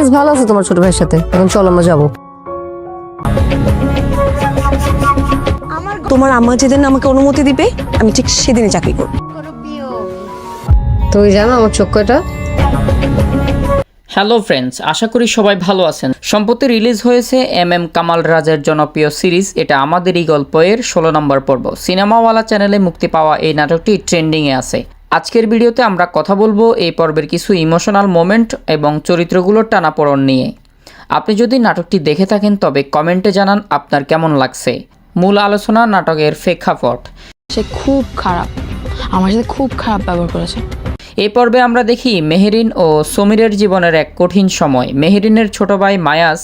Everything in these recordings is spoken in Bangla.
মায়াজ ভালো আছে তোমার ছোট ভাইয়ের সাথে? এখন চলো আমরা যাবো। তোমার আম্মা যেদিন আমাকে অনুমতি দিবে আমি ঠিক সেদিনে চাকরি করব। তুই জানো আমার চোখ কয়টা? হ্যালো ফ্রেন্ডস, আশা করি সবাই ভালো আছেন। সম্প্রতি রিলিজ হয়েছে কামাল রাজের জনপ্রিয় সিরিজ এটা আমাদেরই গল্পের 16 নম্বর পর্ব। সিনেমাওয়ালা চ্যানেলে মুক্তি পাওয়া এই নাটকটি ট্রেন্ডিংয়ে আছে। আজকের ভিডিওতে আমরা কথা বলবো এই পর্বের কিছু ইমোশনাল মোমেন্ট এবং চরিত্রগুলোর টানাপোড়েন নিয়ে। আপনি যদি নাটকটি দেখে থাকেন তবে কমেন্টে জানান আপনার কেমন লাগছে। মূল আলোচনা নাটকের প্রেক্ষাপট। সে খুব খারাপ, আমার সাথে খুব খারাপ ব্যবহার করেছে। এই পর্বে আমরা দেখি মেহেরিন ও সমীরের জীবনের এক কঠিন সময়। মেহেরিনের ছোট ভাই মায়াজ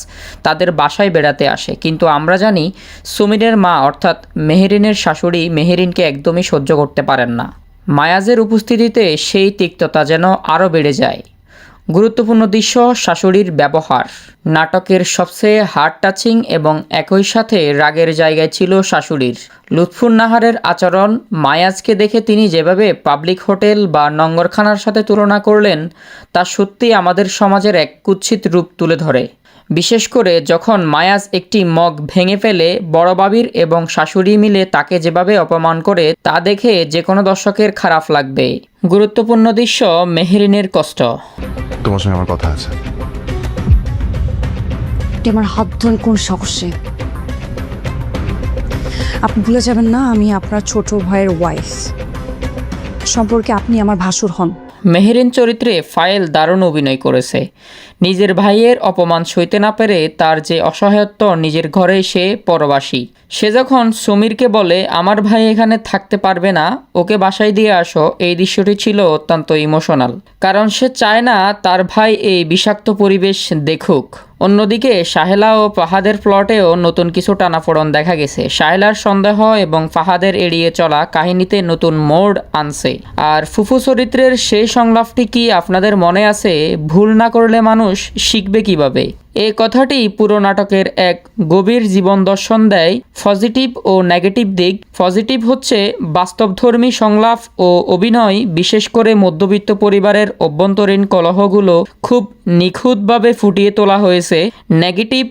তাদের বাসায় বেড়াতে আসে, কিন্তু আমরা জানি সমীরের মা অর্থাৎ মেহেরিনের শাশুড়ি মেহেরিনকে একদমই সহ্য করতে পারেন না। মায়াজের উপস্থিতিতে সেই তিক্ততা যেন আরও বেড়ে যায়। গুরুত্বপূর্ণ দৃশ্য, শাশুড়ির ব্যবহার। নাটকের সবচেয়ে হার্ট টাচিং এবং একই সাথে রাগের জায়গায় ছিল শাশুড়ির। লুৎফুন নাহারের আচরণ, মায়াজকে দেখে তিনি যেভাবে পাবলিক হোটেল বা নঙ্গরখানার সাথে তুলনা করলেন তা সত্যি আমাদের সমাজের এক কুৎসিত রূপ তুলে ধরে। বিশেষ করে যখন মায়াজ একটি মগ ভেঙে ফেলে, বড় বাবির এবং শাশুড়ি মিলে তাকে যেভাবে অপমান করে তা দেখে যে কোনো দর্শকের খারাপ লাগবে। গুরুত্বপূর্ণ দৃশ্য, মেহেরিনের কষ্ট। তোমার সঙ্গে আমার কথা আছে। আমার হাত ধরেন কোন সাহসে? আপনি ভুলে যাবেন না আমি আপনার ছোট ভাইয়ের ওয়াইফ, সম্পর্কে আপনি আমার ভাসুর হন। মেহেরিন চরিত্রে ফায়েল দারুণ অভিনয় করেছে। নিজের ভাইয়ের অপমান সইতে না পেরে তার যে অসহায়ত্ব, নিজের ঘরে সে পরবাসী। সে যখন সমীরকে বলে আমার ভাই এখানে থাকতে পারবে না, ওকে বাসায় দিয়ে আসো, এই দৃশ্যটি ছিল অত্যন্ত ইমোশনাল, কারণ সে চায় না তার ভাই এই বিষাক্ত পরিবেশ দেখুক। অন্যদিকে সাহেলা ও ফাহাদের প্লটেও নতুন কিছু টানাপোড়েন দেখা গেছে। সাহেলার সন্দেহ এবং ফাহাদের এড়িয়ে চলা কাহিনীতে নতুন মোড় আনছে। আর ফুফু চরিত্রের সেই সংলাপটি কি আপনাদের মনে আছে? ভুল না করলে মানুষ শিখবে কিভাবে? এই কথাটি পুরো নাটকের এক গভীর জীবন দর্শন দেয়। পজিটিভ ও নেগেটিভ দিক। পজিটিভ হচ্ছে বাস্তবধর্মী সংলাপ ও অভিনয়, বিশেষ করে মধ্যবিত্ত পরিবারের অভ্যন্তরীণ কলহগুলো খুব নিখুঁতভাবে ফুটিয়ে তোলা হয়েছে। নেগেটিভ,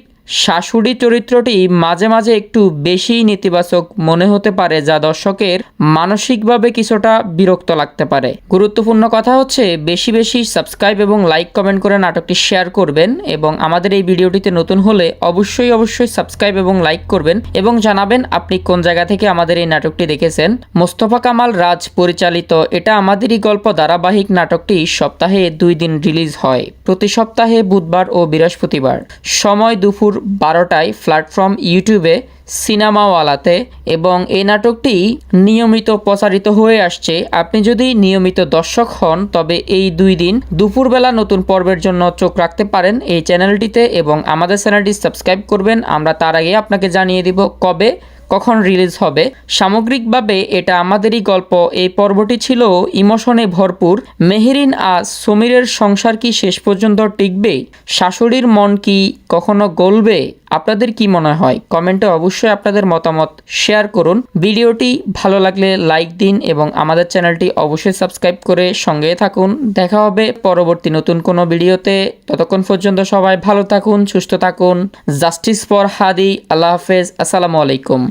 শাশুড়ি চরিত্রটি মাঝে মাঝে একটু বেশি নেতিবাচক মনে হতে পারে, যা দর্শকের মানসিকভাবে কিছুটা বিরক্ত লাগতে পারে। গুরুত্বপূর্ণ কথা হচ্ছে বেশি বেশি সাবস্ক্রাইব এবং লাইক কমেন্ট করে নাটকটি শেয়ার করবেন, এবং আমাদের এই ভিডিওটিতে নতুন হলে অবশ্যই সাবস্ক্রাইব এবং লাইক করবেন এবং জানাবেন আপনি কোন জায়গা থেকে আমাদের এই নাটকটি দেখেছেন। মোস্তফা কামাল রাজ পরিচালিত এটা আমাদেরই গল্প ধারাবাহিক নাটকটি সপ্তাহে 2 দিন রিলিজ হয়, প্রতি সপ্তাহে বুধবার ও বৃহস্পতিবার। সময় দুপুর 12টায় প্ল্যাটফর্ম ইউটিউবে সিনেমাওয়ালাতে, এবং এই নাটকটি নিয়মিত প্রচারিত হয়ে আসছে। আপনি যদি নিয়মিত দর্শক হন তবে এই 2 দিন দুপুরবেলা নতুন পর্বের জন্য চোখ রাখতে পারেন এই চ্যানেলটিতে, এবং আমাদের চ্যানেলটি সাবস্ক্রাইব করবেন। আমরা তার আগে আপনাকে জানিয়ে দিব কখন রিলিজ হবে। সামগ্রিকভাবে এটা আমাদেরই গল্প এই পর্বটি ছিল ইমোশনে ভরপুর। মেহেরিন আর সমীরের সংসার কি শেষ পর্যন্ত টিকবে? শাশুড়ির মন কি কখনো গলবে? আপনাদের কি মনে হয়? কমেন্টে অবশ্যই আপনাদের মতামত শেয়ার করুন। ভিডিওটি ভালো লাগলে লাইক দিন এবং আমাদের চ্যানেলটি অবশ্যই সাবস্ক্রাইব করে সঙ্গে থাকুন। দেখা হবে পরবর্তী নতুন কোনো ভিডিওতে। ততক্ষণ পর্যন্ত সবাই ভালো থাকুন, সুস্থ থাকুন। জাস্টিস ফর হাদি। আল্লাহ হাফেজ। আসসালামু আলাইকুম।